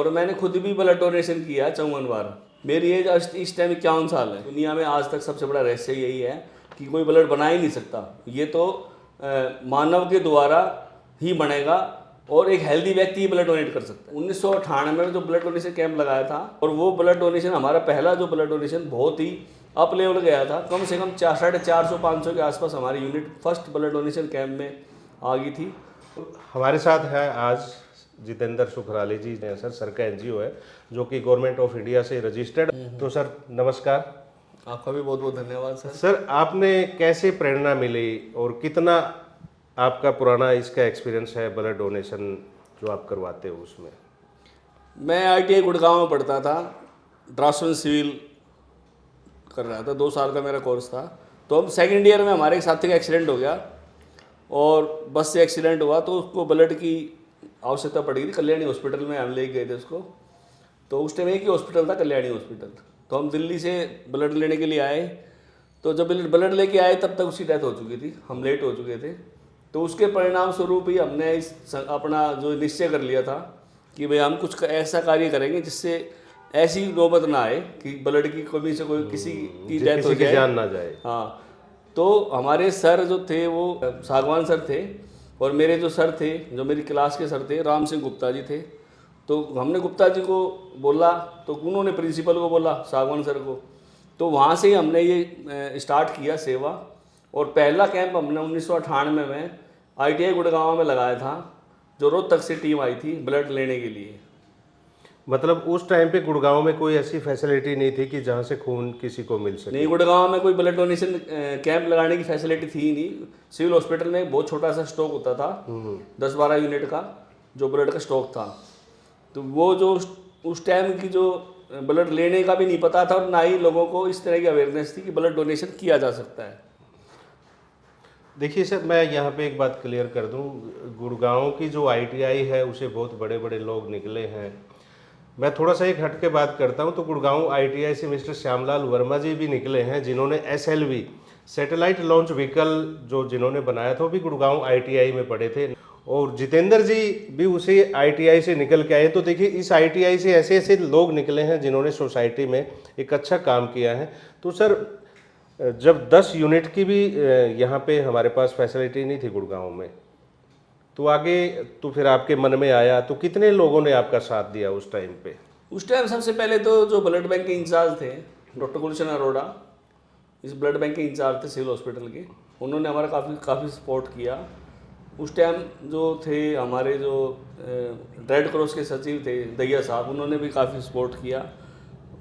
और मैंने खुद भी ब्लड डोनेशन किया 54 बार। मेरी एज इस टाइम 51 साल है। दुनिया में आज तक सबसे बड़ा रहस्य यही है कि कोई ब्लड बना ही नहीं सकता, ये तो मानव के द्वारा ही बनेगा और एक हेल्दी व्यक्ति ही ब्लड डोनेट कर सकता है। 1998 में जो ब्लड डोनेशन कैंप लगाया था, और वो ब्लड डोनेशन हमारा पहला जो ब्लड डोनेशन बहुत ही अप लेवल गया था। कम से कम 450-500 के आसपास हमारी unit first blood donation camp में आ गई थी। हमारे साथ है आज जितेंद्र सुखराली जी ने सर, सर का एनजीओ है जो कि गवर्नमेंट ऑफ इंडिया से रजिस्टर्ड। तो सर नमस्कार। आपका भी बहुत बहुत धन्यवाद सर। सर आपने कैसे प्रेरणा मिली और कितना आपका पुराना इसका एक्सपीरियंस है ब्लड डोनेशन जो आप करवाते हो उसमें? मैं ITI गुड़गांव में पढ़ता था, ड्राफ्ट्समैन सिविल कर रहा था, 2 साल का मेरा कोर्स था। तो हम सेकेंड ईयर में हमारे एक साथी का एक्सीडेंट हो गया और बस से एक्सीडेंट हुआ, तो उसको ब्लड की आवश्यकता पड़ी थी। कल्याणी हॉस्पिटल में हम ले गए थे उसको। तो उस टाइम एक ही हॉस्पिटल था, कल्याणी हॉस्पिटल। तो हम दिल्ली से ब्लड लेने के लिए आए। तो जब ब्लड लेके आए तब तक उसकी डेथ हो चुकी थी, हम लेट हो चुके थे। तो उसके परिणाम स्वरूप ही हमने अपना जो निश्चय कर लिया था कि भाई हम कुछ ऐसा कार्य करेंगे जिससे ऐसी नौबत ना आए कि ब्लड की कमी से कोई किसी की डेथ हो जाए, जान ना जाए। हाँ। तो हमारे सर जो थे वो सागवान सर थे, और मेरे जो सर थे, जो मेरी क्लास के सर थे, राम सिंह गुप्ता जी थे। तो हमने गुप्ता जी को बोला, तो उन्होंने प्रिंसिपल को बोला, सागवान सर को। तो वहाँ से ही हमने ये स्टार्ट किया सेवा। और पहला कैंप हमने 1998 में ITI गुड़गांव में लगाया था, जो रोहतक से टीम आई थी ब्लड लेने के लिए। मतलब उस टाइम पे गुड़गांव में कोई ऐसी फैसिलिटी नहीं थी कि जहाँ से खून किसी को मिल सके? नहीं, गुड़गांव में कोई ब्लड डोनेशन कैंप लगाने की फैसिलिटी थी ही नहीं। सिविल हॉस्पिटल में एक बहुत छोटा सा स्टॉक होता था, 10-12 यूनिट का जो ब्लड का स्टॉक था। तो वो जो उस टाइम की जो ब्लड लेने का भी नहीं पता था, और ना ही लोगों को इस तरह की अवेयरनेस थी कि ब्लड डोनेशन किया जा सकता है। देखिए सर, मैं यहाँ पे एक बात क्लियर कर दूँ, गुड़गांव की जो ITI है उसे बहुत बड़े बड़े लोग निकले हैं। मैं थोड़ा सा एक हट के बात करता हूँ, तो गुड़गांव ITI से मिस्टर श्यामलाल वर्मा जी भी निकले हैं, जिन्होंने SLV सैटेलाइट लॉन्च व्हीकल जो जिन्होंने बनाया था वो भी गुड़गांव ITI में पढ़े थे। और जितेंद्र जी भी उसी ITI से निकल के आए। तो देखिए इस ITI से ऐसे ऐसे लोग निकले हैं जिन्होंने सोसाइटी में एक अच्छा काम किया है। तो सर जब 10 यूनिट की भी यहाँ पे हमारे पास फैसिलिटी नहीं थी गुड़गांव में, तो आगे तो फिर आपके मन में आया, तो कितने लोगों ने आपका साथ दिया उस टाइम पे? उस टाइम सबसे पहले तो जो ब्लड बैंक के इंचार्ज थे, डॉक्टर गुलशन अरोड़ा, इस ब्लड बैंक के इंचार्ज थे सिविल हॉस्पिटल के, उन्होंने हमारा काफ़ी सपोर्ट किया। उस टाइम जो थे हमारे जो रेड क्रॉस के सचिव थे दैया साहब, उन्होंने भी काफ़ी सपोर्ट किया।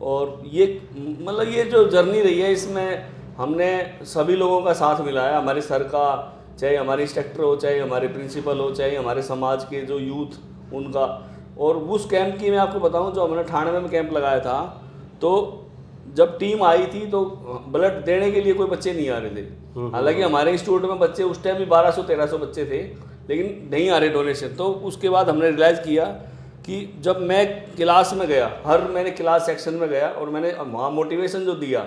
और ये मतलब ये जो जर्नी रही है, इसमें हमने सभी लोगों का साथ मिला है। हमारे सर का, चाहे हमारे इंस्ट्रक्टर हो, चाहे हमारे प्रिंसिपल हो, चाहे हमारे समाज के जो यूथ उनका। और उस कैंप की मैं आपको बताऊं, जो हमने 98 में कैंप लगाया था, तो जब टीम आई थी तो ब्लड देने के लिए कोई बच्चे नहीं आ रहे थे। हालांकि हमारे इंस्टीट्यूट में बच्चे उस टाइम भी 1200-1300 बच्चे थे, लेकिन नहीं आ रहे डोनेशन। तो उसके बाद हमने रियलाइज़ किया कि जब मैं क्लास में गया, मैंने क्लास सेक्शन में गया और मैंने वहाँ मोटिवेशन जो दिया,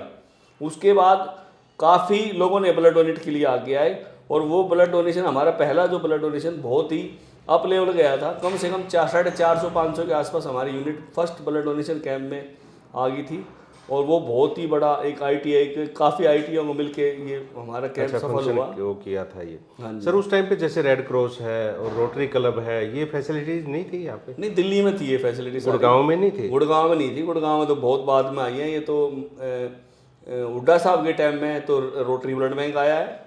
उसके बाद काफ़ी लोगों ने ब्लड डोनेट के लिए आगे आए। और वो ब्लड डोनेशन, हमारा पहला जो ब्लड डोनेशन बहुत ही अप लेवल गया था। कम से कम 450-500 के आसपास हमारी unit first blood donation camp में आ गई थी। और वो बहुत ही बड़ा एक ITI के काफ़ी ITI को मिलके ये हमारा कैंप सफल हुआ। वो किया था ये। हाँ जी। सर उस टाइम पे जैसे रेड क्रॉस है और रोटरी क्लब है, ये फैसिलिटीज नहीं थी यहाँ पे? नहीं, दिल्ली में थी ये फैसिलिटी। गुड़गांव में नहीं थी? गुड़गांव में नहीं थी। गुड़गांव में तो बहुत बाद में आई है। ये तो हुड्डा साहब के टाइम में तो रोटरी ब्लड बैंक आया है,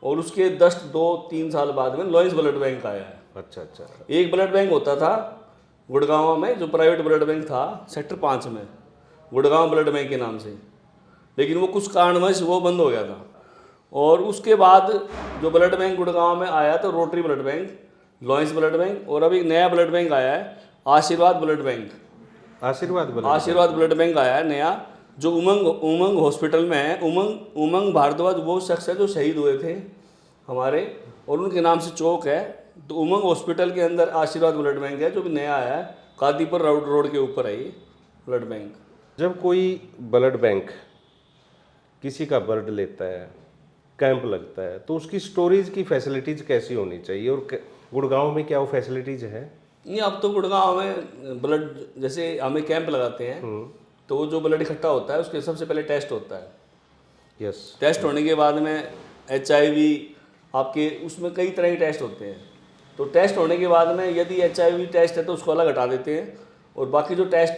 और उसके 2-3 साल बाद में लॉयंस ब्लड बैंक आया है। अच्छा अच्छा। एक ब्लड बैंक होता था गुड़गांव में, जो प्राइवेट ब्लड बैंक था सेक्टर 5 में, गुड़गांव ब्लड बैंक के नाम से, लेकिन वो कुछ कारणवश वो बंद हो गया था। और उसके बाद जो ब्लड बैंक गुड़गांव में आया तो rotary blood bank, lions blood bank, और अभी नया ब्लड बैंक आया है आशीर्वाद ब्लड बैंक। आशीर्वाद ब्लड बैंक आया है नया, जो उमंग हॉस्पिटल में है। उमंग भारद्वाज वो शख्स है जो शहीद हुए थे हमारे, और उनके नाम से चौक है। तो उमंग हॉस्पिटल के अंदर आशीर्वाद ब्लड बैंक है, जो भी नया आया है, कादीपुर रोड के ऊपर है ये ब्लड बैंक। जब कोई ब्लड बैंक किसी का ब्लड लेता है, कैंप लगता है, तो उसकी स्टोरेज की फैसिलिटीज़ कैसी होनी चाहिए, और गुड़गांव में क्या वो फैसिलिटीज़ है? नहीं, अब तो गुड़गांव में ब्लड, जैसे हमें कैंप लगाते हैं तो जो ब्लड इकट्ठा होता है उसके सबसे पहले टेस्ट होता है। यस। टेस्ट होने के बाद में HIV आपके उसमें कई तरह के टेस्ट होते हैं। तो टेस्ट होने के बाद में यदि HIV टेस्ट है तो उसको अलग हटा देते हैं, और बाकी जो टेस्ट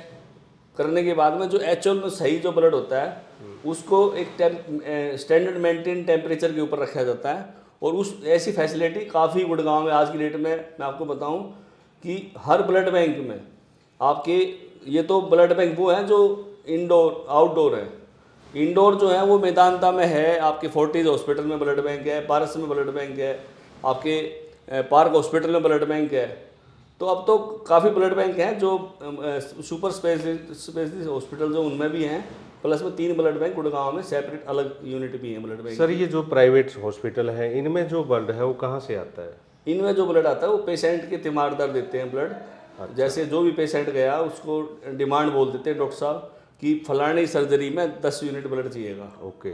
करने के बाद में जो एक्चुअल में सही जो ब्लड होता है उसको एक स्टैंडर्ड मेंटेन टेम्परेचर के ऊपर रखा जाता है। और उस ऐसी फैसिलिटी काफ़ी गुड़गांव में आज की डेट में मैं आपको बताऊं कि हर ब्लड बैंक में आपके, ये तो ब्लड बैंक वो है जो इंडोर आउटडोर है। इंडोर जो है वो मैदानता में है, आपके फोर्टिज हॉस्पिटल में ब्लड बैंक है, पारस में ब्लड बैंक है, आपके पार्क हॉस्पिटल में ब्लड बैंक है। तो अब तो काफ़ी ब्लड बैंक हैं जो सुपर स्पेशलिस्ट हॉस्पिटल जो उनमें भी हैं, प्लस में 3 ब्लड बैंक गुड़गांव में सेपरेट अलग यूनिट भी हैं ब्लड बैंक। सर ये जो प्राइवेट हॉस्पिटल है इनमें जो ब्लड है वो कहाँ से आता है? इनमें जो ब्लड आता है वो पेशेंट के तीमारदार देते हैं ब्लड। जैसे जो भी पेशेंट गया उसको डिमांड बोल देते हैं डॉक्टर साहब कि फलानी सर्जरी में 10 यूनिट ब्लड चाहिएगा। ओके।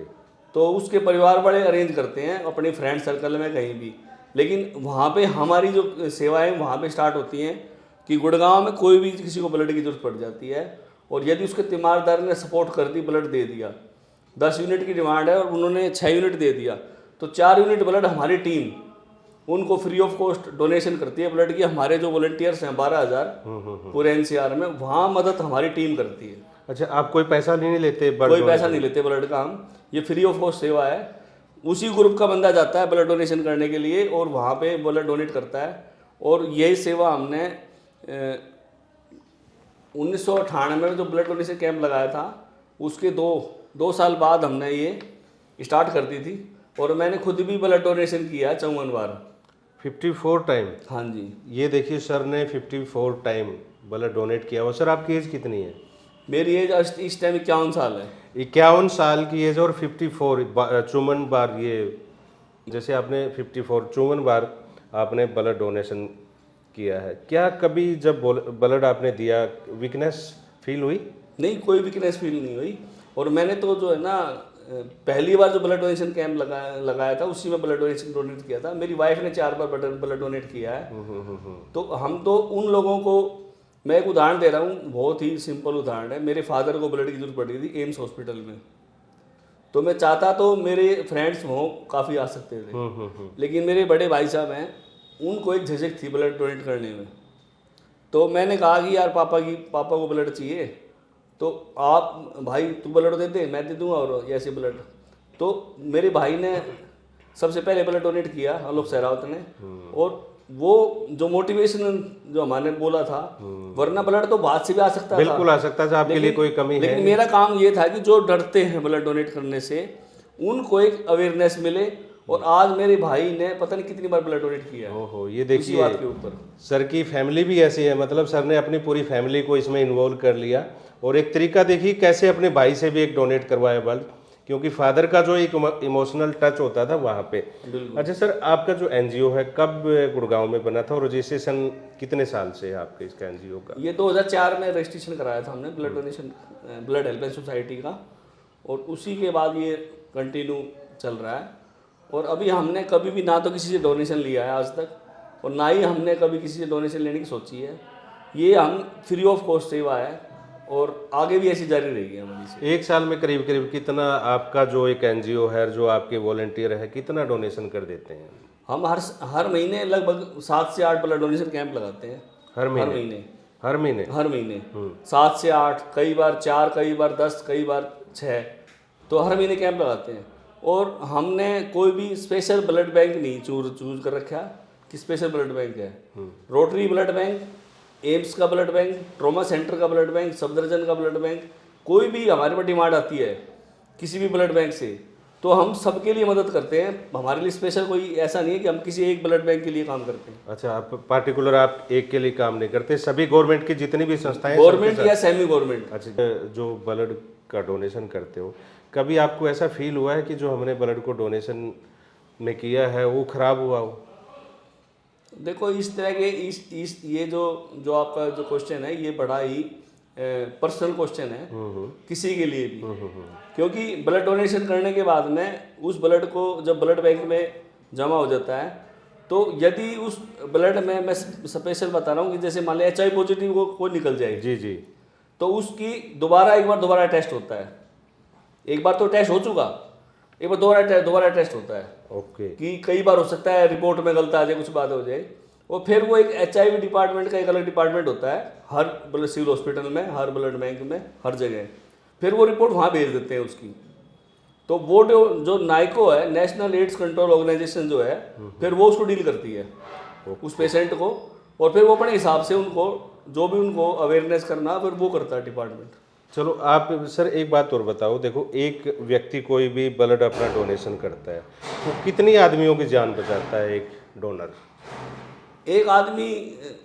तो उसके परिवार वाले अरेंज करते हैं अपने फ्रेंड सर्कल में कहीं भी। लेकिन वहाँ पे हमारी जो सेवाएं वहाँ पे स्टार्ट होती हैं कि गुड़गांव में कोई भी किसी को ब्लड की जरूरत पड़ जाती है, और यदि उसके तीमारदार ने सपोर्ट कर दी, ब्लड दे दिया, 10 यूनिट की डिमांड है और उन्होंने 6 यूनिट दे दिया, तो 4 यूनिट ब्लड हमारी टीम उनको फ्री ऑफ कॉस्ट डोनेशन करती है ब्लड की। हमारे जो वॉलंटियर्स हैं 12,000 पूरे NCR में, वहाँ मदद हमारी टीम करती है। अच्छा, आप कोई पैसा नहीं लेते? कोई पैसा नहीं लेते ब्लड का, हम ये फ्री ऑफ कॉस्ट सेवा है। उसी ग्रुप का बंदा जाता है ब्लड डोनेशन करने के लिए और वहाँ पे ब्लड डोनेट करता है। और यही सेवा हमने 1998 में जो ब्लड डोनेशन कैंप लगाया था उसके दो साल बाद हमने ये स्टार्ट कर दी थी, और मैंने खुद भी ब्लड डोनेशन किया 54 बार। 54 टाइम? हाँ जी। ये देखिए सर ने 54 टाइम ब्लड डोनेट किया। और सर आपकी एज कितनी है? मेरी एज इस टाइम 51 साल है। 51 साल की एज और 54 54 बार, ये जैसे आपने 54 बार आपने ब्लड डोनेशन किया है। क्या कभी जब ब्लड आपने दिया वीकनेस फील हुई? नहीं, कोई वीकनेस फील नहीं हुई। और मैंने तो जो है ना पहली बार जो ब्लड डोनेशन कैंप लगाया था उसी में ब्लड डोनेशन डोनेट किया था। मेरी वाइफ ने 4 बार ब्लड डोनेट किया है। तो हम तो उन लोगों को, मैं एक उदाहरण दे रहा हूँ, बहुत ही सिंपल उदाहरण है। मेरे फादर को ब्लड की जरूरत पड़ी थी एम्स हॉस्पिटल में, तो मैं चाहता तो मेरे फ्रेंड्स वहाँ काफ़ी आ सकते थे, लेकिन मेरे बड़े भाई साहब हैं, उनको एक झिझक थी ब्लड डोनेट करने में। तो मैंने कहा कि यार पापा को ब्लड चाहिए, तो आप भाई तू ब्लड दे दे, मैं दे दूँगा, और ऐसे ब्लड। तो मेरे भाई ने सबसे पहले ब्लड डोनेट किया, आलोक सहरावत ने। और वो जो मोटिवेशन जो हमारे बोला था, वरना ब्लड तो बाद से भी आ सकता था, बिल्कुल आ सकता था, आपके लिए कोई कमी है। लेकिन मेरा काम ये था कि जो डरते हैं ब्लड डोनेट करने से उनको एक अवेयरनेस मिले। और आज मेरे भाई ने पता नहीं कितनी बार ब्लड डोनेट किया है। ओहो, ये देखिए बात के ऊपर सर की फैमिली भी ऐसी है, मतलब सर ने अपनी पूरी फैमिली को इसमें इन्वॉल्व कर लिया। और एक तरीका देखिए कैसे अपने भाई से भी एक डोनेट करवाया ब्लड, क्योंकि फादर का जो एक इमोशनल टच होता था वहाँ पे। अच्छा सर, आपका जो NGO है कब गुड़गांव में बना था और रजिस्ट्रेशन कितने साल से है आपके इसका NGO का? ये 2004 में रजिस्ट्रेशन कराया था हमने blood donation, blood helpline society का, और उसी के बाद ये कंटिन्यू चल रहा है। और अभी हमने कभी भी ना तो किसी से डोनेशन लिया है आज तक, और ना ही हमने कभी किसी से डोनेशन लेने की सोची है। ये हम फ्री ऑफ कॉस्ट सेवा है और आगे भी ऐसी जारी रहेगी हमारी से। एक साल में करीब करीब कितना आपका जो एक NGO है, जो आपके वॉलंटियर है, कितना डोनेशन कर देते हैं? हम हर महीने लगभग 7 से 8 ब्लड डोनेशन कैंप लगाते हैं। हर महीने 7 से 8, कई बार 4, कई बार 10, कई बार 6, तो हर महीने कैंप लगाते हैं। और हमने कोई भी स्पेशल ब्लड बैंक नहीं चूज कर रखा कि स्पेशल ब्लड बैंक है। रोटरी ब्लड बैंक, एम्स का ब्लड बैंक, ट्रॉमा सेंटर का ब्लड बैंक, सफदरजंग का ब्लड बैंक, कोई भी हमारे पर डिमांड आती है किसी भी ब्लड बैंक से, तो हम सबके लिए मदद करते हैं। हमारे लिए स्पेशल कोई ऐसा नहीं है कि हम किसी एक ब्लड बैंक के लिए काम करते हैं। अच्छा, आप पार्टिकुलर आप एक के लिए काम नहीं करते, सभी गवर्नमेंट की जितनी भी संस्थाएं, गवर्नमेंट या सेमी गवर्नमेंट। अच्छा, जो ब्लड का डोनेशन करते हो, कभी आपको ऐसा फील हुआ है कि जो हमने ब्लड को डोनेशन में किया है वो खराब हुआ हो? देखो, इस तरह के ये जो आपका जो क्वेश्चन है ये बड़ा ही पर्सनल क्वेश्चन है किसी के लिए भी। क्योंकि ब्लड डोनेशन करने के बाद में उस ब्लड को जब ब्लड बैंक में जमा हो जाता है तो यदि उस ब्लड में, मैं स्पेशल बता रहा हूँ कि जैसे मान लिया HIV पॉजिटिव को कोई निकल जाए, जी जी। तो उसकी एक बार दोबारा टेस्ट होता है। एक बार तो टेस्ट हो चुका, एक बार दोबारा टेस्ट होता है ओके। कि कई बार हो सकता है रिपोर्ट में गलत आ जाए, कुछ बात हो जाए। और फिर वो एक HIV डिपार्टमेंट का एक अलग डिपार्टमेंट होता है हर सिविल हॉस्पिटल में, हर ब्लड बैंक में, हर जगह। फिर वो रिपोर्ट वहाँ भेज देते हैं उसकी। तो वो जो नाइको है, नेशनल एड्स कंट्रोल ऑर्गेनाइजेशन जो है, फिर वो उसको डील करती है उस पेशेंट को, और फिर वो अपने हिसाब से उनको जो भी उनको अवेयरनेस करना, फिर वो करता है डिपार्टमेंट। चलो आप सर एक बात और बताओ, देखो एक व्यक्ति कोई भी ब्लड अपना डोनेशन करता है तो कितनी आदमियों की जान बचाता है एक डोनर? एक आदमी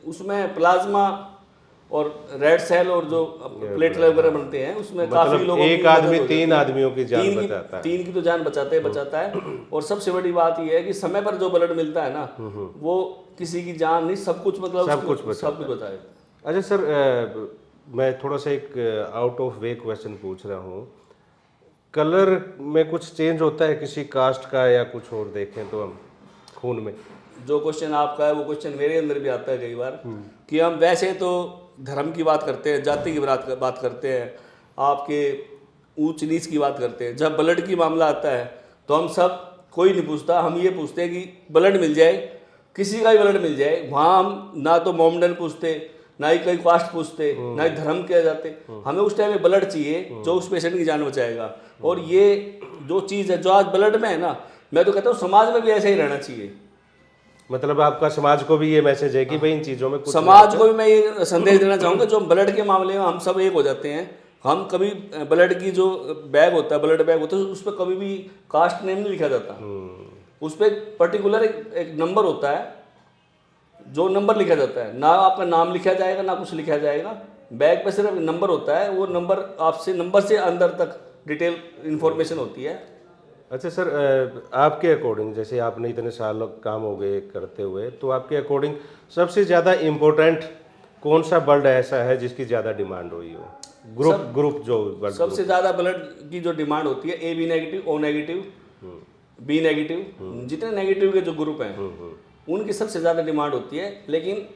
उसमें प्लाज्मा और रेड सेल और जो प्लेटलेट वगैरह बनते हैं उसमें काफी मतलब लोगों एक की आदमी मदद हो जाती 3 है। आदमियों की जान बचाता है। 3 की तो जान बचाता है। और सबसे बड़ी बात यह है कि समय पर जो ब्लड मिलता है ना, वो किसी की जान नहीं, सब कुछ, मतलब सब कुछ बताए। अच्छा सर, मैं थोड़ा सा एक आउट ऑफ वे क्वेश्चन पूछ रहा हूँ। कलर में कुछ चेंज होता है किसी कास्ट का, या कुछ और देखें तो हम खून में? जो क्वेश्चन आपका है वो क्वेश्चन मेरे अंदर भी आता है कई बार, कि हम वैसे तो धर्म की बात करते हैं, जाति की बात करते हैं, आपके ऊंच नीच की बात करते हैं। जब ब्लड की मामला आता है तो हम सब, कोई नहीं पूछता, हम ये पूछते हैं कि ब्लड मिल जाए, किसी का भी ब्लड मिल जाए। वहाँ हम ना तो मोमडन पूछते, ना ही कोई कास्ट पूछते, ना ही धर्म कह जाते। हमें उस टाइम में ब्लड चाहिए जो उस पेशेंट की जान बचाएगा। और ये जो चीज़ है जो आज ब्लड में है ना, मैं तो कहता हूँ समाज में भी ऐसा ही रहना चाहिए। मतलब आपका समाज को भी ये मैसेज है कि भाई इन चीज़ों में कुछ समाज को भी मैं ये संदेश देना चाहूँगा, जो ब्लड के मामले में हम सब एक हो जाते हैं। हम कभी ब्लड की जो बैग होता है, ब्लड बैग होता है, उस पर कभी भी कास्ट नेम नहीं लिखा जाता। उस पर पर्टिकुलर एक नंबर होता है, जो नंबर लिखा जाता है। ना आपका नाम लिखा जाएगा, ना कुछ लिखा जाएगा। बैग पे सिर्फ नंबर होता है, वो नंबर से अंदर तक डिटेल इन्फॉर्मेशन होती है। अच्छा सर, आपके अकॉर्डिंग, जैसे आपने इतने साल काम हो गए करते हुए, तो आपके अकॉर्डिंग सबसे ज़्यादा इम्पोर्टेंट कौन सा ब्लड ऐसा है जिसकी ज़्यादा डिमांड हुई हो? ग्रुप जो ब्लड सबसे ज़्यादा ब्लड की जो डिमांड होती है, AB negative, O negative, B negative, जितने नेगेटिव के जो ग्रुप हैं उनकी सबसे ज़्यादा डिमांड होती है। लेकिन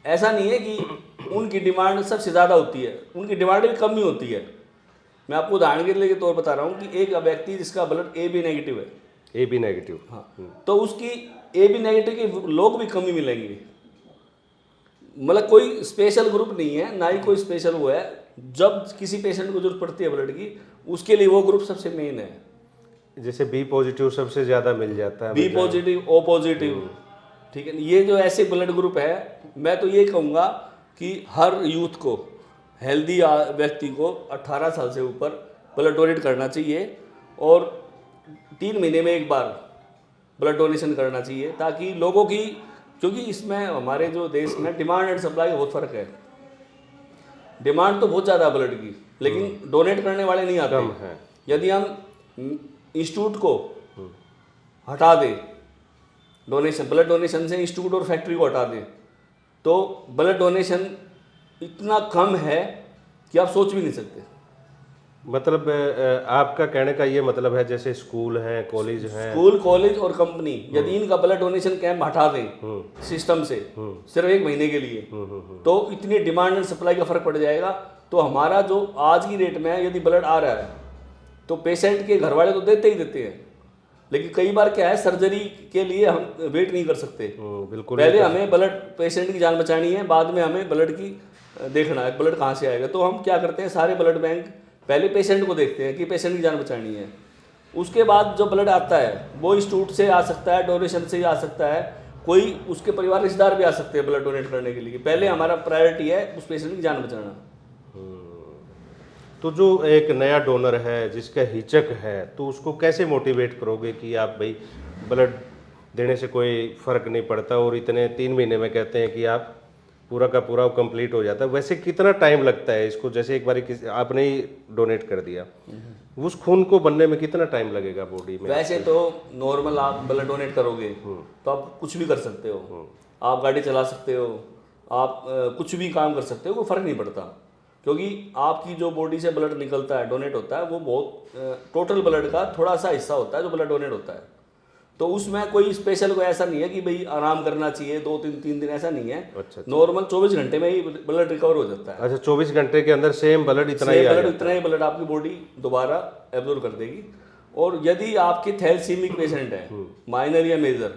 ऐसा नहीं है कि उनकी डिमांड सबसे ज़्यादा होती है, उनकी डिमांड भी कम ही होती है। मैं आपको उदाहरण के तौर बता रहा हूँ कि एक व्यक्ति जिसका ब्लड AB नेगेटिव है, AB नेगेटिव, हाँ, तो उसकी AB नेगेटिव के लोग भी कम ही मिलेंगे। मतलब कोई स्पेशल ग्रुप नहीं है, ना ही कोई स्पेशल वो है। जब किसी पेशेंट को जरूरत पड़ती है ब्लड की, उसके लिए वो ग्रुप सबसे मेन है। जैसे B पॉजिटिव सबसे ज़्यादा मिल जाता है, B पॉजिटिव, O पॉजिटिव, ठीक है। ये जो ऐसे ब्लड ग्रुप है, मैं तो ये कहूँगा कि हर यूथ को, हेल्दी व्यक्ति को 18 साल से ऊपर ब्लड डोनेट करना चाहिए, और 3 महीने में एक बार ब्लड डोनेशन करना चाहिए, ताकि लोगों की, क्योंकि इसमें हमारे जो देश में डिमांड एंड सप्लाई बहुत फ़र्क है। डिमांड तो बहुत ज़्यादा है ब्लड की, लेकिन डोनेट करने वाले नहीं आते। यदि हम इंस्टीट्यूट को हटा दें डोनेशन, ब्लड डोनेशन से इंस्टीट्यूट और फैक्ट्री को हटा दें, तो ब्लड डोनेशन इतना कम है कि आप सोच भी नहीं सकते। मतलब आपका कहने का ये मतलब है, जैसे स्कूल हैं, कॉलेज हैं, स्कूल, कॉलेज और कंपनी यदि इनका ब्लड डोनेशन कैंप हटा दें सिस्टम से सिर्फ 1 महीने के लिए, तो इतनी डिमांड एंड सप्लाई का फर्क पड़ जाएगा। तो हमारा जो आज की डेट में यदि ब्लड आ रहा है, तो पेशेंट के घर वाले तो देते ही देते हैं, लेकिन कई बार क्या है, सर्जरी के लिए हम वेट नहीं कर सकते। बिल्कुल, पहले हमें ब्लड, पेशेंट की जान बचानी है, बाद में हमें ब्लड की देखना है ब्लड कहाँ से आएगा। तो हम क्या करते हैं, सारे ब्लड बैंक पहले पेशेंट को देखते हैं कि पेशेंट की जान बचानी है। उसके बाद जो ब्लड आता है वो इंस्टीट्यूट से आ सकता है, डोनेशन से आ सकता है, कोई उसके परिवार रिश्तेदार भी आ सकते हैं ब्लड डोनेट करने के लिए। पहले हमारा प्रायोरिटी है उस पेशेंट की जान बचाना। तो जो एक नया डोनर है जिसका हिचक है, तो उसको कैसे मोटिवेट करोगे कि आप भाई ब्लड देने से कोई फ़र्क नहीं पड़ता, और इतने 3 महीने में कहते हैं कि आप पूरा का पूरा कंप्लीट हो जाता है? वैसे कितना टाइम लगता है इसको? जैसे एक बार आपने ही डोनेट कर दिया, उस खून को बनने में कितना टाइम लगेगा बॉडी में? वैसे तो नॉर्मल आप ब्लड डोनेट करोगे तो आप कुछ भी कर सकते हो, आप गाड़ी चला सकते हो, आप कुछ भी काम कर सकते हो, कोई फ़र्क नहीं पड़ता। क्योंकि आपकी जो बॉडी से ब्लड निकलता है, डोनेट होता है, वो बहुत टोटल ब्लड का थोड़ा सा हिस्सा होता है जो ब्लड डोनेट होता है। तो उसमें कोई स्पेशल कोई ऐसा नहीं है कि भाई आराम करना चाहिए 2-3 दिन, ऐसा नहीं है। अच्छा नॉर्मल 24 घंटे में ही ब्लड रिकवर हो जाता है। अच्छा, 24 घंटे के अंदर सेम ब्लड इतना ही आ ब्लड जाता इतना ही ब्लड आपकी बॉडी दोबारा एब्जॉर्ब कर देगी। और यदि आपके थैलेसीमिक पेशेंट है, माइनर या मेजर,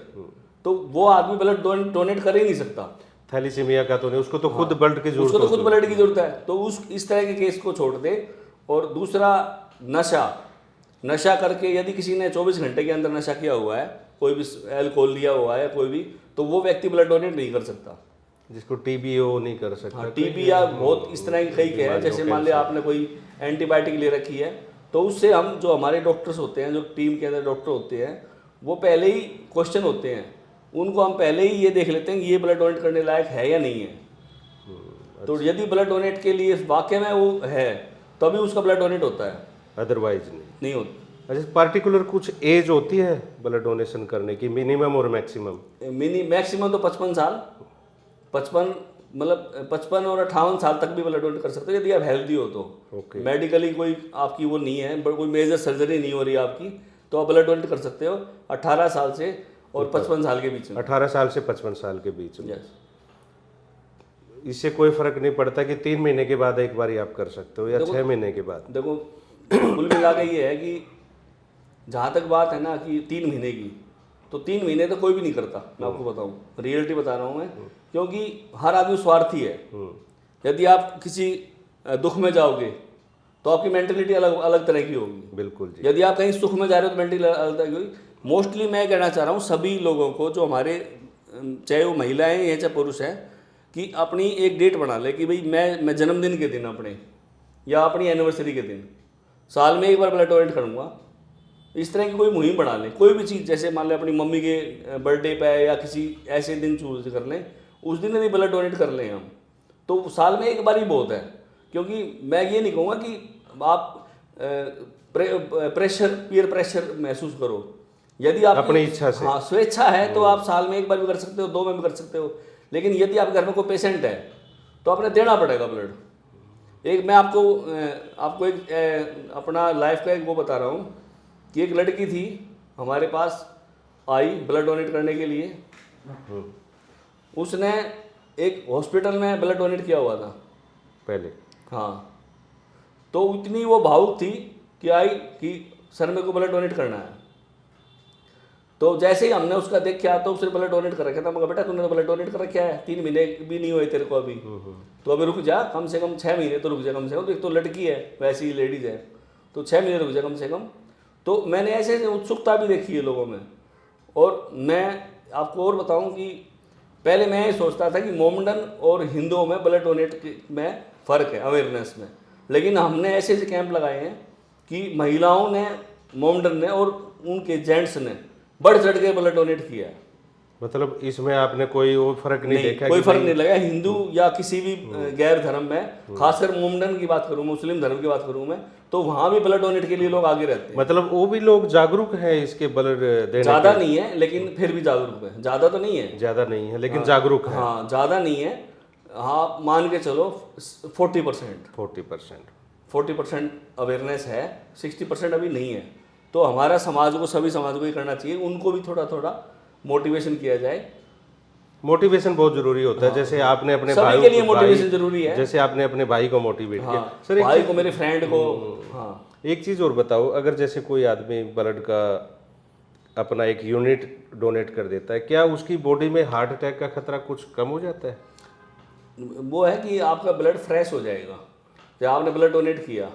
तो वो आदमी ब्लड डोनेट कर ही नहीं सकता। थैलीसीमिया का तो नहीं, उसको तो खुद ब्लड की जरूरत उसको तो खुद होती है। ब्लड की जरूरत है। तो उस इस तरह के केस को छोड़ दे। और दूसरा, नशा करके यदि किसी ने 24 घंटे के अंदर नशा किया हुआ है, कोई भी अल्कोहल लिया हुआ है कोई भी, तो वो व्यक्ति ब्लड डोनेट नहीं कर सकता। जिसको टीबी हो नहीं कर सकता। टीबी या बहुत इस तरह की कई के हैं, जैसे मान लिया आपने कोई एंटीबायोटिक ले रखी है, तो उससे हम जो हमारे डॉक्टर्स होते हैं, जो टीम के अंदर डॉक्टर होते हैं, वो पहले ही क्वेश्चन होते हैं, उनको हम पहले ही ये देख लेते हैं कि ये ब्लड डोनेट करने लायक है या नहीं है। तो यदि ब्लड डोनेट के लिए वाकई में वो है, तभी उसका ब्लड डोनेट होता है, अदरवाइज नहीं होता। अच्छा, पार्टिकुलर कुछ एज होती है ब्लड डोनेशन करने की, मिनिमम और मैक्सिमम? मैक्सिमम तो 55 साल, 55 मतलब 55 और 58 साल तक भी ब्लड डोनेट कर सकते हो यदि आप हेल्दी हो तो। ओके। मेडिकली कोई आपकी वो नहीं है, कोई मेजर सर्जरी नहीं हो रही आपकी, तो आप ब्लड डोनेट कर सकते हो 18 साल से और 55 साल के बीच में। 18 साल से 55 साल के बीच में। यस। इससे कोई फर्क नहीं पड़ता कि 3 महीने के बाद एक बार ही आप कर सकते हो या 6 महीने के बाद? देखो, कुल मिला के ये है कि जहाँ तक बात है ना कि 3 महीने की, तो 3 महीने तो कोई भी नहीं करता, मैं आपको बताऊँ, रियलिटी बता रहा हूँ मैं, क्योंकि हर आदमी स्वार्थी है। यदि आप किसी दुख में जाओगे तो आपकी मेंटेलिटी अलग अलग तरह की होगी। बिल्कुल जी। यदि आप कहीं सुख में जा रहे हो तो मेंटेलिटी अलग तरह की होगी। मोस्टली मैं कहना चाह रहा हूँ सभी लोगों को, जो हमारे चाहे वो महिलाएं हैं चाहे पुरुष हैं, कि अपनी एक डेट बना ले कि भाई मैं जन्मदिन के दिन अपने या अपनी एनिवर्सरी के दिन साल में एक बार ब्लड डोनेट करूँगा। इस तरह की कोई मुहिम बना लें, कोई भी चीज़, जैसे मान लें अपनी मम्मी के बर्थडे पे या किसी ऐसे दिन चूज कर लें, उस दिन यदि ब्लड डोनेट कर लें हम, तो साल में एक बार ही बहुत है। क्योंकि मैं ये नहीं कहूँगा कि आप पीयर प्रेशर महसूस करो। यदि आप अपनी इच्छा से, हाँ, स्वेच्छा है, तो आप साल में एक बार भी कर सकते हो, 2 में भी कर सकते हो। लेकिन यदि आप घर में कोई पेशेंट है तो आपने देना पड़ेगा ब्लड। एक मैं आपको एक अपना लाइफ का एक वो बता रहा हूँ कि एक लड़की थी हमारे पास आई ब्लड डोनेट करने के लिए। उसने एक हॉस्पिटल में ब्लड डोनेट किया हुआ था पहले। हाँ, तो इतनी वो भावुक थी कि आई कि सर मेरे को ब्लड डोनेट करना है। तो जैसे ही हमने उसका देखा तो उसने ब्लड डोनेट कर रखा था। मगर बेटा तूने तो ब्लड डोनेट कर रखा है, 3 महीने भी नहीं हुए तेरे को अभी, तो अभी रुक जा, कम से कम 6 महीने तो रुक जा कम से कम। तो एक तो लड़की है, वैसी ही लेडीज़ है, तो 6 महीने रुक जा कम से कम। तो मैंने ऐसे उत्सुकता भी देखी है लोगों में। और मैं आपको और बताऊं कि पहले मैं ये सोचता था कि मोमडन और हिंदुओं में ब्लड डोनेट में फ़र्क है अवेयरनेस में, लेकिन हमने ऐसे ऐसे कैंप लगाए हैं कि महिलाओं ने, मोमडन ने और उनके जेंट्स ने बढ़ चढ़ के ब्लड डोनेट किया है। मतलब इसमें आपने कोई वो फर्क नहीं देखा? कोई फर्क नहीं लगा, हिंदू या किसी भी गैर धर्म में, खासकर मोमडन की बात करूं, मुस्लिम धर्म की बात करूं मैं, तो वहां भी ब्लड डोनेट के लिए लोग आगे रहते हैं। मतलब वो भी लोग जागरूक हैं इसके ब्लड देने? ज़्यादा नहीं है लेकिन फिर भी जागरूक है। ज़्यादा तो नहीं है, ज़्यादा नहीं है लेकिन जागरूक है। हाँ, ज़्यादा नहीं है। हाँ, मान के चलो 40% 40% अवेयरनेस है, 60% अभी नहीं है। तो हमारा समाज को, सभी समाज को ये करना चाहिए, उनको भी थोड़ा थोड़ा मोटिवेशन किया जाए। मोटिवेशन बहुत जरूरी होता है। जैसे आपने अपने सभी के लिए मोटिवेशन जरूरी है। जैसे आपने अपने भाई को मोटिवेट किया। हाँ, सर भाई को, मेरे फ्रेंड को। हाँ, एक चीज़ और बताओ, अगर जैसे कोई आदमी ब्लड का अपना एक यूनिट डोनेट कर देता है, क्या उसकी बॉडी में हार्ट अटैक का खतरा कुछ कम हो जाता है? वो है कि आपका ब्लड फ्रेश हो जाएगा। जब आपने ब्लड डोनेट किया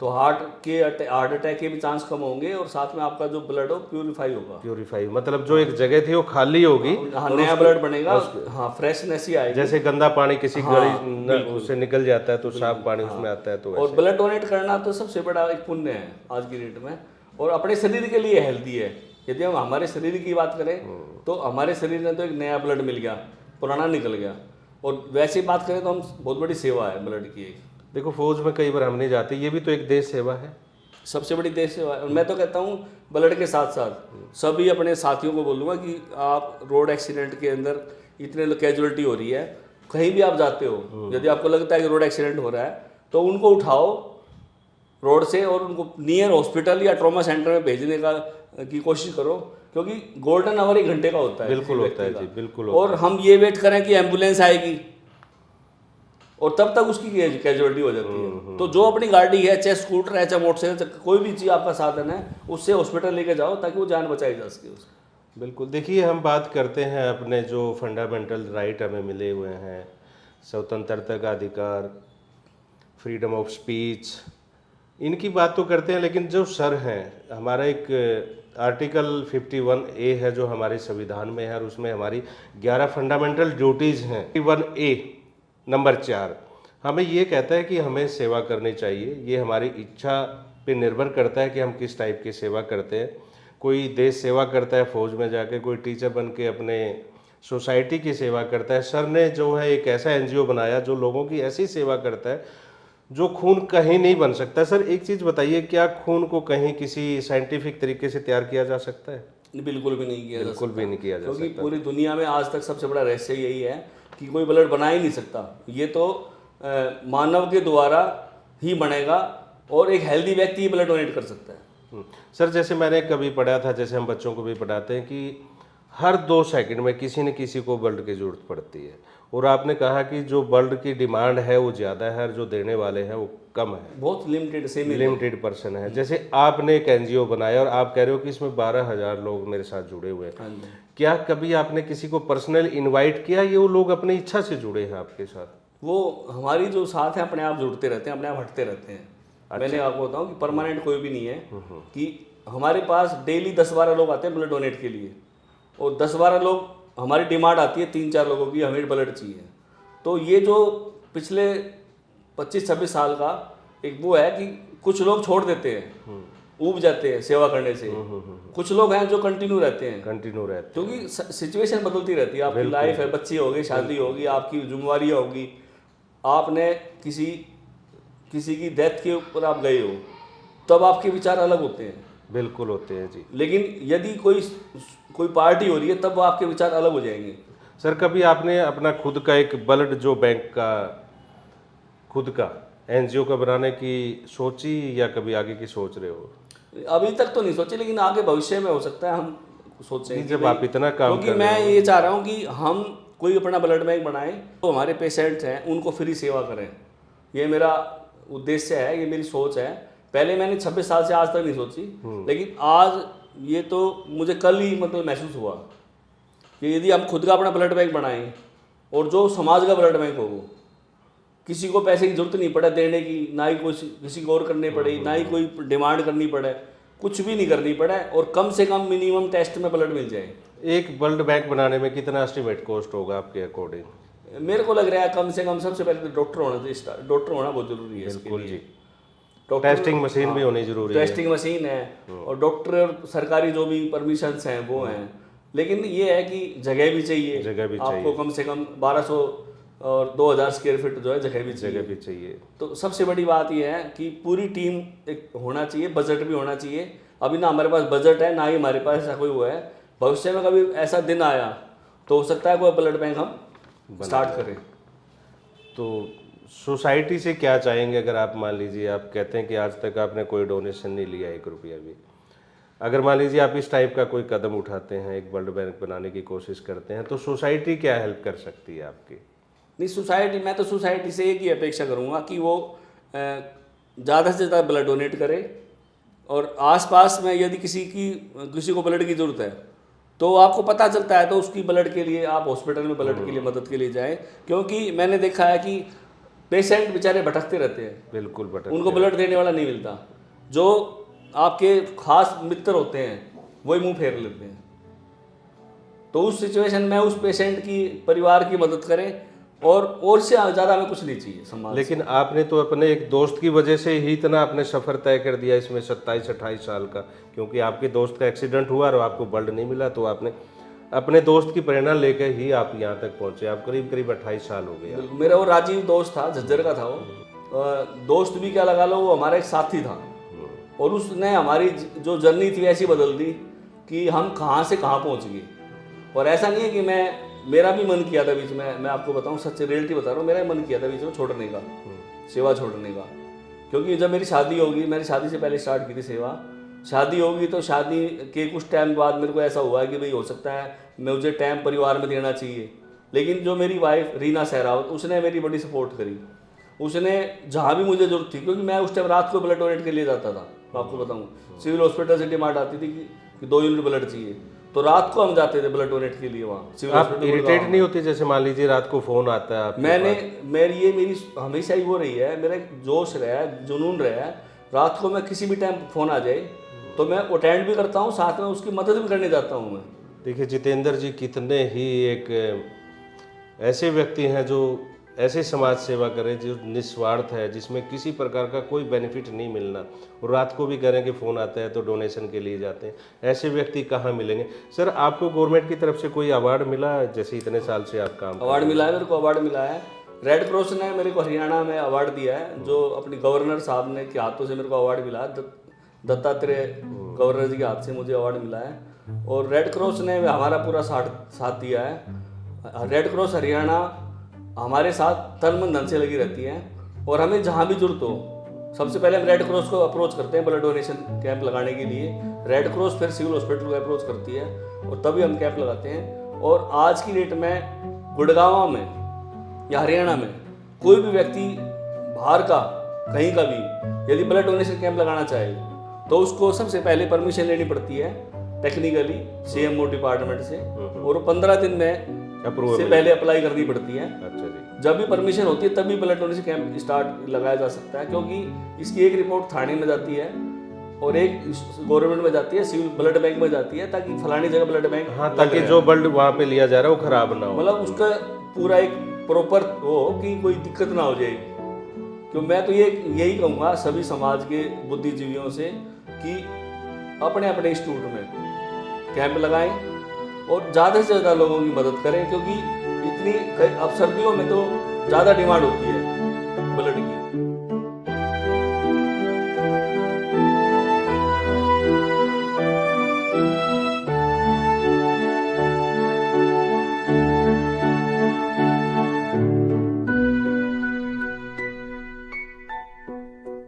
तो हार्ट अटैक के भी चांस कम होंगे, और साथ में आपका जो ब्लड हो प्यूरिफाई होगा। प्यूरिफाई मतलब जो एक जगह थी वो खाली होगी, हाँ, नया ब्लड बनेगा। हाँ, फ्रेशनेस ही आएगी। जैसे गंदा पानी किसी गली उससे निकल जाता है तो साफ पानी उसमें आता है, तो और ब्लड डोनेट करना तो सबसे बड़ा एक पुण्य है आज की डेट में, और अपने शरीर के लिए हेल्दी है। यदि हम हमारे शरीर की बात करें तो हमारे शरीर में तो एक नया ब्लड मिल गया, पुराना निकल गया। और वैसे ही बात करें तो हम, बहुत बड़ी सेवा है ब्लड की। देखो, फौज में कई बार हम नहीं जाते, ये भी तो एक देश सेवा है, सबसे बड़ी देश सेवा है। और मैं तो कहता हूँ ब्लड के साथ साथ सभी अपने साथियों को बोलूँगा कि आप रोड एक्सीडेंट के अंदर इतने कैजुअलिटी हो रही है, कहीं भी आप जाते हो, यदि आपको लगता है कि रोड एक्सीडेंट हो रहा है तो उनको उठाओ, रोड से और उनको नियर हॉस्पिटल या ट्रॉमा सेंटर में भेजने की कोशिश करो, क्योंकि गोल्डन आवर 1 घंटे का होता है। बिल्कुल किसी होता है व्यक्ति जी, का। बिल्कुल और हम ये वेट करें कि एम्बुलेंस आएगी और तब तक उसकी कैजुअलिटी हो जाती है। तो जो अपनी गाड़ी है, चाहे स्कूटर है, चाहे मोटरसाइकिल, कोई भी चीज़ आपका साधन है, उससे हॉस्पिटल लेके जाओ ताकि वो जान बचाई जा सके उसकी। बिल्कुल। देखिए, हम बात करते हैं अपने जो फंडामेंटल राइट हमें मिले हुए हैं, स्वतंत्रता का अधिकार, फ्रीडम ऑफ स्पीच, इनकी बात तो करते हैं, लेकिन जो सर हैं, हमारा एक आर्टिकल 51A है जो हमारे संविधान में है और उसमें हमारी 11 फंडामेंटल ड्यूटीज़ हैं। 51A नंबर 4 हमें ये कहता है कि हमें सेवा करनी चाहिए। ये हमारी इच्छा पे निर्भर करता है कि हम किस टाइप की सेवा करते हैं। कोई देश सेवा करता है फौज में जाके, कोई टीचर बन के अपने सोसाइटी की सेवा करता है। सर ने जो है एक ऐसा एनजीओ बनाया जो लोगों की ऐसी सेवा करता है जो खून कहीं नहीं बन सकता। सर, एक चीज़ बताइए, क्या खून को कहीं किसी साइंटिफिक तरीके से तैयार किया जा सकता है? बिल्कुल भी नहीं किया जा बिल्कुल भी नहीं किया जा क्योंकि सकता। पूरी दुनिया में आज तक सबसे बड़ा रहस्य यही है कि कोई ब्लड बना ही नहीं सकता। ये तो मानव के द्वारा ही बनेगा और एक हेल्दी व्यक्ति ही ब्लड डोनेट कर सकता है। सर, जैसे मैंने कभी पढ़ा था, जैसे हम बच्चों को भी पढ़ाते हैं कि हर 2 सेकंड में किसी न किसी को ब्लड की ज़रूरत पड़ती है, और आपने कहा कि जो ब्लड की डिमांड है वो ज़्यादा है और जो देने वाले हैं वो कम है, बहुत लिमिटेड पर्सन है। जैसे आपने एक एनजीओ बनाया और आप कह रहे हो कि इसमें 12,000 लोग मेरे साथ जुड़े हुए हैं। क्या कभी आपने किसी को पर्सनल इनवाइट किया, ये वो लोग अपनी इच्छा से जुड़े हैं आपके साथ? वो हमारी जो साथ है अपने आप जुड़ते रहते हैं, अपने आप हटते रहते हैं। मैंने आपको बताऊं कि परमानेंट कोई भी नहीं है, कि हमारे पास डेली 10-12 लोग आते हैं ब्लड डोनेट के लिए, और 10-12 लोग हमारी डिमांड आती है 3-4 लोगों की, हमें ब्लड चाहिए। तो ये जो पिछले 25-26 साल का एक वो है कि कुछ लोग छोड़ देते हैं, ऊब जाते हैं सेवा करने से। कुछ लोग हैं जो कंटिन्यू रहते हैं, क्योंकि सिचुएशन बदलती रहती है। आपकी लाइफ है, बच्चे होगी, शादी होगी, आपकी जिम्मेवारियाँ होगी, आपने किसी की डेथ के ऊपर आप गए हो, तब आपके विचार अलग होते हैं। बिल्कुल होते हैं जी। लेकिन यदि कोई पार्टी हो रही है तब आपके विचार अलग हो जाएंगे। सर, कभी आपने अपना खुद का एक ब्लड जो बैंक का खुद का एनजीओ का बनाने की सोची, या कभी आगे की सोच रहे हो? अभी तक तो नहीं सोची, लेकिन आगे भविष्य में हो सकता है हम सोचेंगे। जब आप इतना काम क्योंकि कर रहे मैं हो। ये चाह रहा हूँ कि हम कोई अपना ब्लड बैंक बनाएं तो हमारे पेशेंट्स हैं उनको फ्री सेवा करें। ये मेरा उद्देश्य है, ये मेरी सोच है। पहले मैंने 26 साल से आज तक नहीं सोची, लेकिन आज ये तो मुझे कल ही मतलब महसूस हुआ कि यदि हम खुद का अपना ब्लड बैंक बनाएं और जो समाज का ब्लड बैंक हो, वो किसी को पैसे की जरूरत नहीं पड़े देने की, ना ही किसी को और करनी पड़े, ना ही कोई डिमांड करनी पड़े, कुछ भी नहीं करनी पड़े, और कम से कम मिनिमम टेस्ट में ब्लड मिल जाए। एक ब्लड बैंक बनाने में कितना एस्टिमेट कॉस्ट होगा आपके अकॉर्डिंग? मेरे को लग रहा है कम से कम सबसे पहले तो डॉक्टर होना चाहिए। डॉक्टर होना बहुत जरूरी है। बिल्कुल जी। डॉक्टर, टेस्टिंग मशीन भी होनी जरूरी है। टेस्टिंग मशीन है, और डॉक्टर और सरकारी जो भी परमिशंस हैं वो हैं। लेकिन ये है कि जगह भी चाहिए, आपको कम से कम 1200 और 2000 स्क्वायर फीट जो है जगह भी चाहिए। तो सबसे बड़ी बात ये है कि पूरी टीम एक होना चाहिए, बजट भी होना चाहिए। अभी ना हमारे पास बजट है, ना ही हमारे पास ऐसा कोई हुआ है। भविष्य में कभी ऐसा दिन आया तो हो सकता है कोई ब्लड बैंक हम स्टार्ट करें। तो सोसाइटी से क्या चाहेंगे? अगर आप मान लीजिए, आप कहते हैं कि आज तक आपने कोई डोनेशन नहीं लिया 1 रुपया भी, अगर मान लीजिए आप इस टाइप का कोई कदम उठाते हैं, एक ब्लड बैंक बनाने की कोशिश करते हैं, तो सोसाइटी क्या हेल्प कर सकती है आपकी? नहीं, मैं तो सोसाइटी से एक ही अपेक्षा करूँगा कि वो ज़्यादा से ज़्यादा ब्लड डोनेट करे, और आसपास में यदि किसी को ब्लड की ज़रूरत है तो आपको पता चलता है तो उसकी ब्लड के लिए आप हॉस्पिटल में ब्लड के लिए मदद के लिए जाएं। क्योंकि मैंने देखा है कि पेशेंट बेचारे भटकते रहते हैं, बिल्कुल उनको ब्लड देने वाला नहीं मिलता। जो आपके खास मित्र होते हैं वही मुंह फेर लेते हैं। तो उस सिचुएशन में उस पेशेंट की परिवार की मदद करें, और से ज़्यादा हमें कुछ नहीं चाहिए समाज। लेकिन आपने तो अपने एक दोस्त की वजह से ही इतना आपने सफ़र तय कर दिया इसमें 27-28 साल का, क्योंकि आपके दोस्त का एक्सीडेंट हुआ और आपको ब्लड नहीं मिला, तो आपने अपने दोस्त की प्रेरणा लेकर ही आप यहाँ तक पहुँचे। आप करीब 28 साल हो गए। मेरा वो राजीव दोस्त था, झज्जर का था वो। दोस्त भी क्या लगा लो, वो हमारा एक साथी था, और उसने हमारी जो जर्नी थी ऐसी बदल दी कि हम कहाँ से कहाँ पहुँच गए। और ऐसा नहीं है कि मेरा भी मन किया था बीच में, मैं आपको बताऊं, सच रियलिटी बता रहा हूँ, मेरा भी मन किया था बीच में छोड़ने का, सेवा छोड़ने का। क्योंकि जब मेरी शादी होगी, मैंने शादी से पहले स्टार्ट की थी सेवा, शादी होगी तो शादी के कुछ टाइम बाद मेरे को ऐसा हुआ कि भाई हो सकता है मुझे टाइम परिवार में देना चाहिए, लेकिन जो मेरी वाइफ रीना सहरावत, उसने मेरी बड़ी सपोर्ट करी। उसने जहाँ भी मुझे जरूरत थी, क्योंकि मैं उस टाइम रात को ब्लड डोनेट के लिए जाता था, मैं आपको बताऊँ, सिविल हॉस्पिटल से डिमांड आती थी कि 2 यूनिट ब्लड चाहिए, तो रात को हम जाते थे ब्लड डोनेट के लिए वहाँ सिविल आप हॉस्पिटल। इरिटेट नहीं होते जैसे मान लीजिए रात को फोन आता है आपके मेरी हमेशा ही वो रही है, मेरा एक जोश रहा है, जुनून रहा है, रात को मैं किसी भी टाइम फ़ोन आ जाए तो मैं अटेंड भी करता हूँ, साथ में उसकी मदद भी करने जाता हूँ मैं। देखिए जितेंद्र जी कितने ही एक ऐसे व्यक्ति हैं जो ऐसे समाज सेवा करें जो निस्वार्थ है, जिसमें किसी प्रकार का कोई बेनिफिट नहीं मिलना, और रात को भी करें कि फ़ोन आता है तो डोनेशन के लिए जाते हैं। ऐसे व्यक्ति कहाँ मिलेंगे? सर आपको गवर्नमेंट की तरफ से कोई अवार्ड मिला, जैसे इतने साल से आप काम? अवार्ड मिला है, मेरे को अवार्ड मिला है। रेड क्रॉस ने मेरे को हरियाणा में अवार्ड दिया है, जो अपनी गवर्नर साहब ने के हाथों से मेरे को अवार्ड मिला है, दत्तात्रेय गवर्नर जी के हाथ से मुझे अवार्ड मिला है। और रेड क्रॉस ने हमारा पूरा साथ दिया है। रेड क्रॉस हरियाणा हमारे साथ तन मन धन से लगी रहती है, और हमें जहाँ भी जरूरत हो, सबसे पहले हम रेड क्रॉस को अप्रोच करते हैं ब्लड डोनेशन कैंप लगाने के लिए। रेड क्रॉस फिर सिविल हॉस्पिटल को अप्रोच करती है, और तभी हम कैंप लगाते हैं। और आज की डेट में गुड़गांव में या हरियाणा में कोई भी व्यक्ति बाहर का कहीं का भी यदि ब्लड डोनेशन कैंप लगाना चाहे तो उसको सबसे पहले परमिशन लेनी पड़ती है टेक्निकली CMO डिपार्टमेंट से, और 15 दिन में से पहले अप्लाई करनी पड़ती है। अच्छा जी। जब भी परमिशन होती है तभी ब्लड डोनेशन कैंप स्टार्ट लगाया जा सकता है, क्योंकि इसकी एक रिपोर्ट थाने में जाती है और एक गवर्नमेंट में जाती है, सिविल ब्लड बैंक में जाती है, ताकि फलानी जगह ब्लड बैंक, हाँ, ताकि जो ब्लड वहाँ पे लिया जा रहा है वो खराब ना हो, मतलब उसका पूरा एक प्रॉपर हो कि कोई दिक्कत ना हो जाए। क्यों मैं तो यही कहूँगा सभी समाज के बुद्धिजीवियों से कि अपने अपने इंस्टीट्यूट में कैंप लगाएं और ज़्यादा से ज़्यादा लोगों की मदद करें, क्योंकि इतनी अब सर्दियों में तो ज़्यादा डिमांड होती है ब्लड की।